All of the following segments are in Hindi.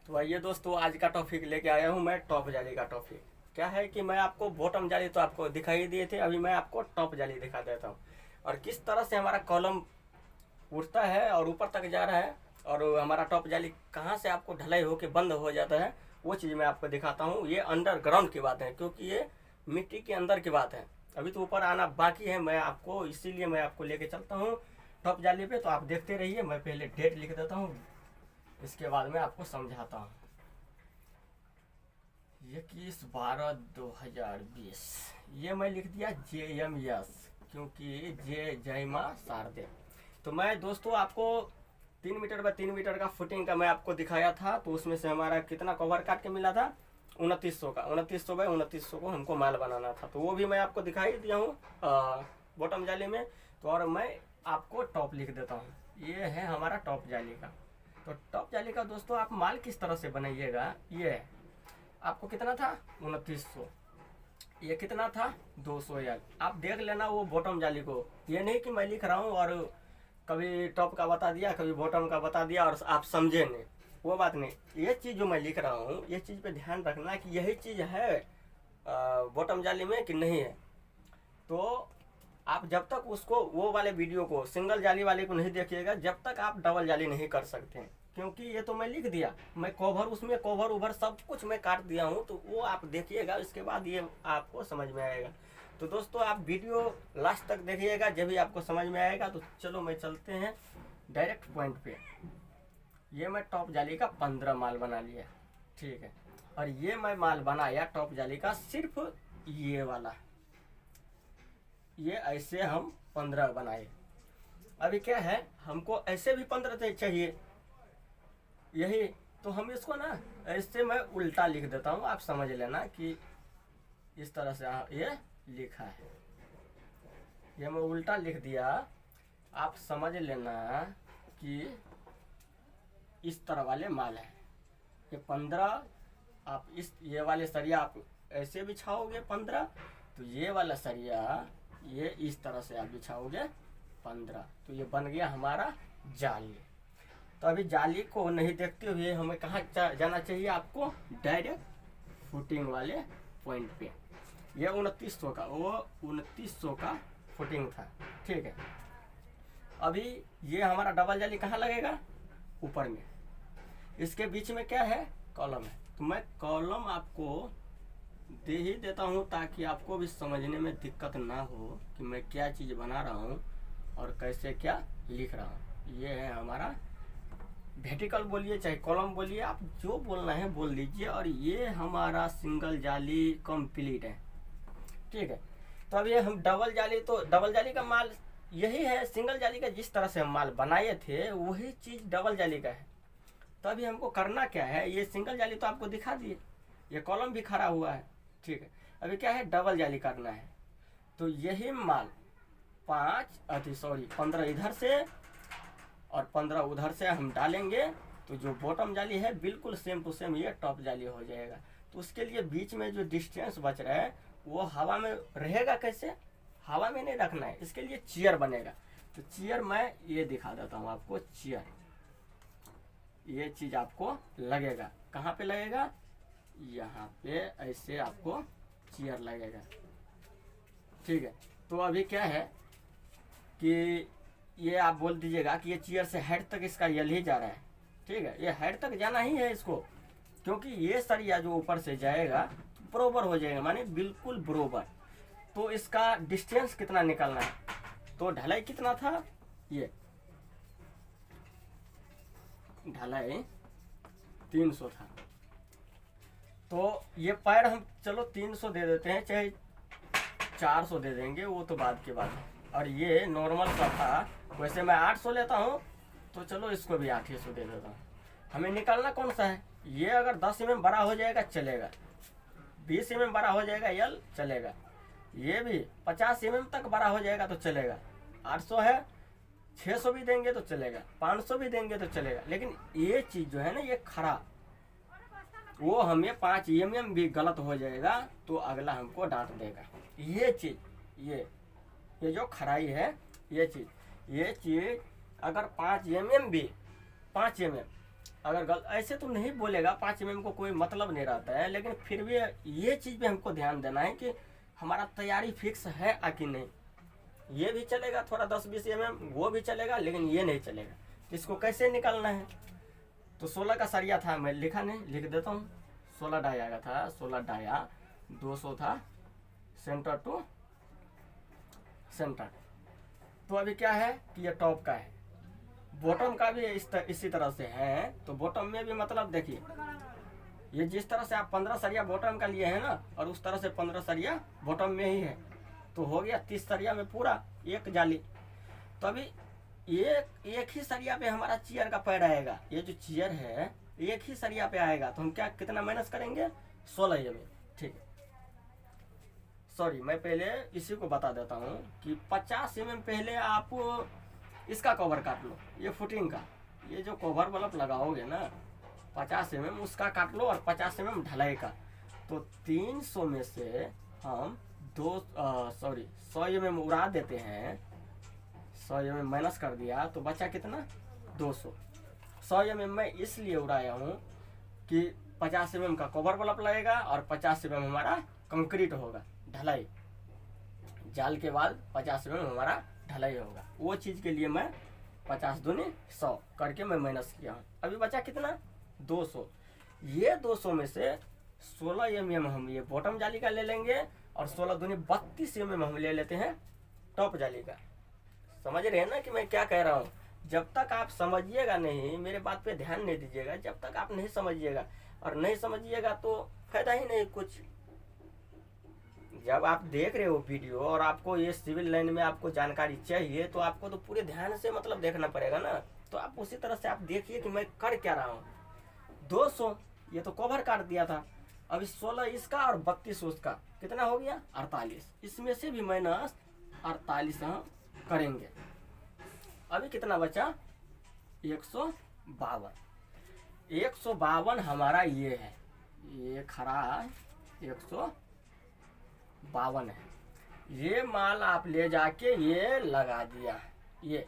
तो आइए दोस्तों, आज का टॉपिक लेके आया हूँ मैं टॉप जाली का टॉपिक। क्या है कि मैं आपको बॉटम जाली तो आपको दिखाई दिए थे, अभी मैं आपको टॉप जाली दिखा देता हूँ और किस तरह से हमारा कॉलम उठता है और ऊपर तक जा रहा है और हमारा टॉप जाली कहाँ से आपको ढलाई होके बंद हो जाता है, वो चीज़ मैं आपको दिखाता हूँ। ये अंडरग्राउंड की बात है क्योंकि ये मिट्टी के अंदर की बात है, अभी तो ऊपर आना बाकी है। मैं आपको इसीलिए मैं आपको लेके चलता हूँ टॉप जाली पे, तो आप देखते रहिए। मैं पहले डेट लिख देता हूँ, इसके बाद मैं आपको समझाता हूँ। 21/12/2020 ये मैं लिख दिया JMS, क्योंकि जय माँ शारदे। तो मैं दोस्तों आपको 3 मीटर बाय 3 मीटर का फुटिंग का मैं आपको दिखाया था, तो उसमें से हमारा कितना कवर काट के मिला था 2900 का। 2900 बाय 2900 को हमको माल बनाना था, तो वो भी मैं आपको दिखाई दिया हूँ बॉटम जाली में। तो और मैं आपको टॉप लिख देता हूँ, ये है हमारा टॉप जाली का। तो टॉप जाली का दोस्तों आप माल किस तरह से बनाइएगा, ये आपको कितना था 2900, ये कितना था 200 यार। आप देख लेना वो बॉटम जाली को, ये नहीं कि मैं लिख रहा हूँ और कभी टॉप का बता दिया कभी बॉटम का बता दिया और आप समझे नहीं, वो बात नहीं। ये चीज़ जो मैं लिख रहा हूँ, ये चीज़ पे ध्यान रखना कि यही चीज़ है बॉटम जाली में कि नहीं है। तो आप जब तक उसको वो वाले वीडियो को सिंगल जाली वाले को नहीं देखिएगा जब तक आप डबल जाली नहीं कर सकते हैं, क्योंकि ये तो मैं लिख दिया, मैं कवर उसमें कवर उभर सब कुछ मैं काट दिया हूँ, तो वो आप देखिएगा, इसके बाद ये आपको समझ में आएगा। तो दोस्तों आप वीडियो लास्ट तक देखिएगा, जब भी आपको समझ में आएगा। तो चलो मैं चलते हैं डायरेक्ट पॉइंट पे। ये मैं टॉप जाली का 15 माल बना लिया, ठीक है। और ये मैं माल बनाया टॉप जाली का सिर्फ ये वाला, ये ऐसे हम 15 बनाए। अभी क्या है, हमको ऐसे भी 15 चाहिए यही, तो हम इसको ना ऐसे मैं उल्टा लिख देता हूँ, आप समझ लेना कि इस तरह से ये लिखा है, ये मैं उल्टा लिख दिया। आप समझ लेना कि इस तरह वाले माल है ये 15। आप ये वाले सरिया आप ऐसे बिछाओगे 15, तो ये वाला सरिया ये इस तरह से आप बिछाओगे 15, तो ये बन गया हमारा जाली। तो अभी जाली को नहीं देखते हुए हमें कहाँ जाना चाहिए, आपको डायरेक्ट फुटिंग वाले पॉइंट पे। ये 2900 का, वो 2900 का फुटिंग था, ठीक है। अभी ये हमारा डबल जाली कहाँ लगेगा, ऊपर में, इसके बीच में क्या है, कॉलम है। तो मैं कॉलम आपको दे ही देता हूँ ताकि आपको भी समझने में दिक्कत ना हो कि मैं क्या चीज़ बना रहा हूँ और कैसे क्या लिख रहा हूँ। ये है हमारा वर्टिकल, बोलिए चाहे कॉलम बोलिए, आप जो बोलना है बोल दीजिए। और ये हमारा सिंगल जाली कंप्लीट है, ठीक है। तो अब ये हम डबल जाली, तो डबल जाली का माल यही है, सिंगल जाली का जिस तरह से हम माल बनाए थे वही चीज़ डबल जाली का है। तो अभी हमको करना क्या है, ये सिंगल जाली तो आपको दिखा दिए, ये कॉलम भी खड़ा हुआ है, ठीक है। अभी क्या है, डबल जाली करना है। तो यही माल 15 इधर से और 15 उधर से हम डालेंगे, तो जो बॉटम जाली है बिल्कुल सेम टू सेम ये टॉप जाली हो जाएगा। तो उसके लिए बीच में जो डिस्टेंस बच रहा है वो हवा में रहेगा, कैसे, हवा में नहीं रखना है, इसके लिए चेयर बनेगा। तो चेयर मैं ये दिखा देता हूँ आपको, चेयर ये चीज़ आपको लगेगा, कहाँ पे लगेगा, यहाँ पे ऐसे आपको चेयर लगेगा, ठीक है। तो अभी क्या है कि ये आप बोल दीजिएगा कि ये चेयर से हेड तक इसका यल ही जा रहा है, ठीक है, ये हेड तक जाना ही है इसको, क्योंकि ये सरिया जो ऊपर से जाएगा बरोबर हो जाएगा, माने बिल्कुल बरोबर। तो इसका डिस्टेंस कितना निकालना है, तो ढलाई कितना था, ये ढलाई 300 था। तो ये पैर हम चलो 300 दे देते हैं, चाहे 400 दे देंगे, वो तो बाद की बात है। और ये नॉर्मल का था, वैसे मैं 800 लेता हूँ, तो चलो इसको भी 800 दे देता हूँ। हमें निकालना कौन सा है, ये अगर 10 mm बड़ा हो जाएगा चलेगा, 20 mm बड़ा हो जाएगा यल चलेगा, ये भी 50 mm तक बड़ा हो जाएगा तो चलेगा। 800 है, 600 भी देंगे तो चलेगा, 500 भी देंगे तो चलेगा। लेकिन ये चीज़ जो है ना, ये खड़ा, वो हमें 5 mm भी गलत हो जाएगा तो अगला हमको डांट देगा। ये चीज़, ये जो खराई है, ये चीज़ अगर 5 mm भी 5 mm अगर ऐसे तो नहीं बोलेगा, 5 mm को कोई मतलब नहीं रहता है, लेकिन फिर भी ये चीज़ पे हमको ध्यान देना है कि हमारा तैयारी फिक्स है कि नहीं। ये भी चलेगा थोड़ा 10-20 mm, वो भी चलेगा, लेकिन ये नहीं चलेगा। तो इसको कैसे निकालना है? तो 16 का सरिया था, मैं लिखा नहीं, लिख देता हूँ। 16 डाया आया था, 16 डाया 200 था सेंटर टू सेंटर। तो अभी क्या है कि ये टॉप का है, बॉटम का भी इसी तरह से है। तो बॉटम में भी मतलब देखिए, ये जिस तरह से आप 15 सरिया बॉटम का लिए हैं ना, और उस तरह से 15 सरिया बॉटम में ही है, तो हो गया 30 सरिया में पूरा एक जाली। तो अभी एक ही सरिया पे हमारा चेयर का पैर आएगा, ये जो चेयर है एक ही सरिया पे आएगा। तो हम क्या कितना माइनस करेंगे? 16 mm। ठीक है, सॉरी, मैं पहले इसी को बता देता हूँ कि 50 mm पहले आप इसका कवर काट लो, ये फुटिंग का, ये जो कवर बल्ब लगाओगे ना 50 mm उसका काट लो, और 50 mm ढलाई का। तो 300 में से हम 100 mm उड़ा देते हैं, 100 mm माइनस कर दिया तो बचा कितना? 200। 100 mm मैं इसलिए उड़ाया हूँ कि 50 mm का कवर बल्ब लगेगा और 50 mm हमारा कंक्रीट होगा, ढलाई। जाल के बाद 50 mm हमारा ढलाई होगा। वो चीज़ के लिए मैं 50 दूनी 100 करके मैं माइनस किया हूँ। अभी बचा कितना? 200। ये 200 में से 16 mm हम ये बॉटम जाली का ले लेंगे, और 16 दूनी 32 mm हम ले लेते हैं टॉप जाली का। समझ रहे हैं ना कि मैं क्या कह रहा हूँ? जब तक आप समझिएगा नहीं, मेरे बात पे ध्यान नहीं दीजिएगा, जब तक आप नहीं समझिएगा, और नहीं समझिएगा तो फायदा ही नहीं कुछ। जब आप देख रहे हो वीडियो और आपको ये सिविल लाइन में आपको जानकारी चाहिए, तो आपको तो पूरे ध्यान से मतलब देखना पड़ेगा ना। तो आप उसी तरह से आप देखिए कि मैं कर क्या रहा हूँ। 200 ये तो कवर काट दिया था, अभी 16 इसका और 32 उसका, कितना हो गया? 48। इसमें से भी माइनस 48 हम करेंगे। अभी कितना बचा? 152। 152 हमारा ये है, ये खड़ा 152 है। ये माल आप ले जाके ये लगा दिया। ये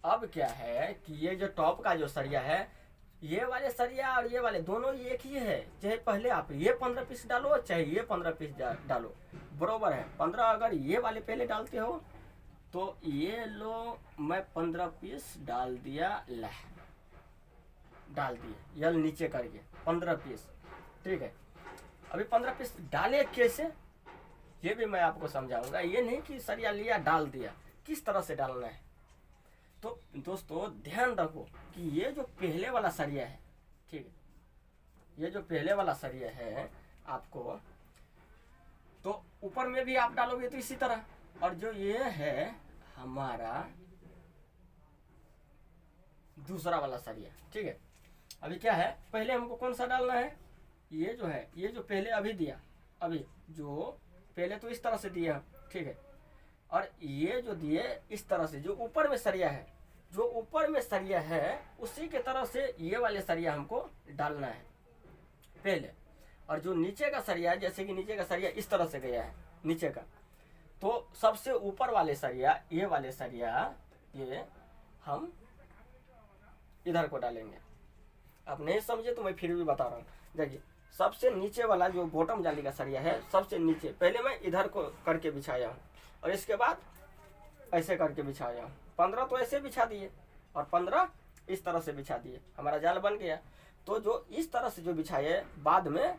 अब क्या है कि ये जो टॉप का जो सरिया है, ये वाले सरिया और ये वाले दोनों एक ही है। चाहे पहले आप ये 15 पीस डालो, चाहे ये 15 पीस डालो, बरोबर है। 15 अगर ये वाले पहले डालते हो तो ये लो, मैं 15 पीस डाल दिया, डाल दिए यल नीचे करके 15 पीस। ठीक है, अभी 15 पीस डाले कैसे, ये भी मैं आपको समझाऊंगा। ये नहीं कि सरिया लिया डाल दिया, किस तरह से डालना है। तो दोस्तों ध्यान रखो कि ये जो पहले वाला सरिया है, ठीक है, ये जो पहले वाला सरिया है आपको, तो ऊपर में भी आप डालोगे तो इसी तरह। और जो ये है हमारा दूसरा वाला सरिया, ठीक है। अभी क्या है, पहले हमको कौन सा डालना है? ये जो है, ये जो पहले अभी दिया, अभी जो पहले तो इस तरह से दिया, ठीक है। और ये जो दिए इस तरह से, जो ऊपर में सरिया है, जो ऊपर में सरिया है उसी के तरह से ये वाले सरिया हमको डालना है पहले। और जो नीचे का सरिया है, जैसे कि नीचे का सरिया इस तरह से गया है नीचे का, तो सबसे ऊपर वाले सरिया, ये वाले सरिया, ये हम इधर को डालेंगे। आप नहीं समझे तो मैं फिर भी बता रहा हूँ। देखिए, सबसे नीचे वाला जो बॉटम जाली का सरिया है, सबसे नीचे पहले मैं इधर को करके बिछाया हूँ, और इसके बाद ऐसे करके बिछाया हूँ। 15 तो ऐसे बिछा दिए और 15 इस तरह से बिछा दिए, हमारा जाल बन गया। तो जो इस तरह से जो बिछाए, बाद में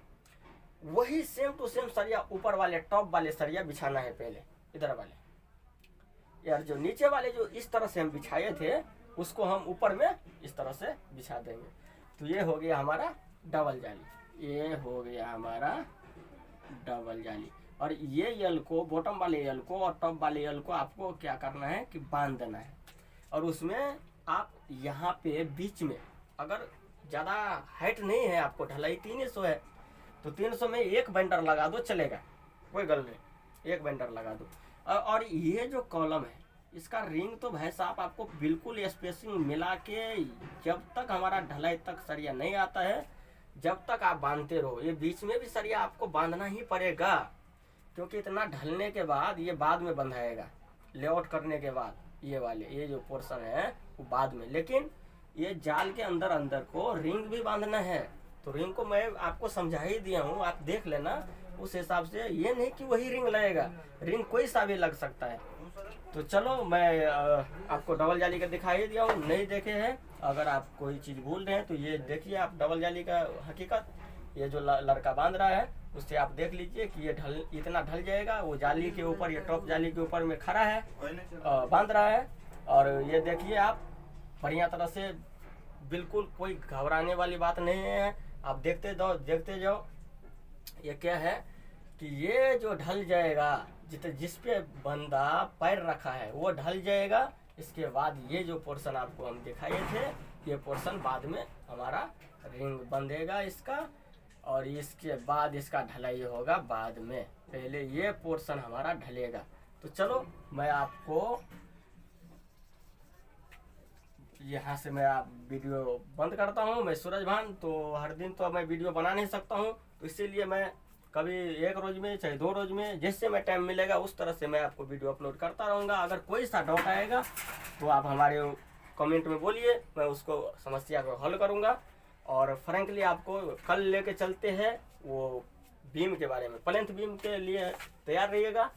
वही सेम टू सेम सरिया ऊपर वाले टॉप वाले सरिया बिछाना है पहले, इधर वाले। यार जो नीचे वाले जो इस तरह से हम बिछाए थे, उसको हम ऊपर में इस तरह से बिछा देंगे। तो ये हो गया हमारा डबल जाली, ये हो गया हमारा डबल जाली। और ये यल को, बॉटम वाले यल को और टॉप वाले यल को आपको क्या करना है कि बांध देना है। और उसमें आप यहाँ पे बीच में, अगर ज़्यादा हाइट नहीं है आपको, ढलाई 300 है, तो 300 में एक बेंडर लगा दो, चलेगा, कोई गल नहीं, एक बेंडर लगा दो। और ये जो कॉलम है, इसका रिंग तो भाई साहब आपको बिल्कुल स्पेसिंग मिला के, जब तक हमारा ढलाई तक सरिया नहीं आता है, जब तक आप बांधते रहो। ये बीच में भी सरिया आपको बांधना ही पड़ेगा, क्योंकि इतना ढलने के बाद ये बाद में बंधाएगा, लेआउट करने के बाद ये वाले, ये जो पोर्शन है वो बाद में। लेकिन ये जाल के अंदर अंदर को रिंग भी बांधना है। तो रिंग को मैं आपको समझा ही दिया हूँ, आप देख लेना उस हिसाब से। ये नहीं कि वही रिंग लगेगा, रिंग कोई सा भी लग सकता है। तो चलो मैं आपको डबल जाली का दिखा ही दिया हूँ, नहीं देखे हैं अगर आप कोई चीज़ भूल रहे हैं तो ये देखिए आप डबल जाली का हकीकत। ये जो लड़का बांध रहा है उससे आप देख लीजिए कि ये इतना ढल जाएगा। वो जाली के ऊपर, ये टॉप जाली के ऊपर में खड़ा है, बांध रहा है। और ये देखिए आप बढ़िया तरह से, बिल्कुल कोई घबराने वाली बात नहीं है। आप देखते जाओ। ये क्या है कि ये जो ढल जाएगा, जिस पे बंदा पैर रखा है वो ढल जाएगा। इसके बाद ये जो पोर्शन आपको हम दिखाए थे, ये पोर्शन बाद में हमारा रिंग बंधेगा इसका, और इसके बाद इसका ढलाई होगा बाद में। पहले ये पोर्शन हमारा ढलेगा। तो चलो मैं आपको यहाँ से मैं आप वीडियो बंद करता हूँ। मैं सूरज भान, तो हर दिन तो मैं वीडियो बना नहीं सकता हूँ, तो इसीलिए मैं कभी एक रोज में चाहे 2 रोज में, जिससे मैं टाइम मिलेगा उस तरह से मैं आपको वीडियो अपलोड करता रहूँगा। अगर कोई सा डाउट आएगा तो आप हमारे कमेंट में बोलिए, मैं उसको समस्या को हल करूँगा। और फ्रेंकली आपको कल लेके चलते हैं वो बीम के बारे में। प्लेंथ बीम के लिए तैयार रहिएगा।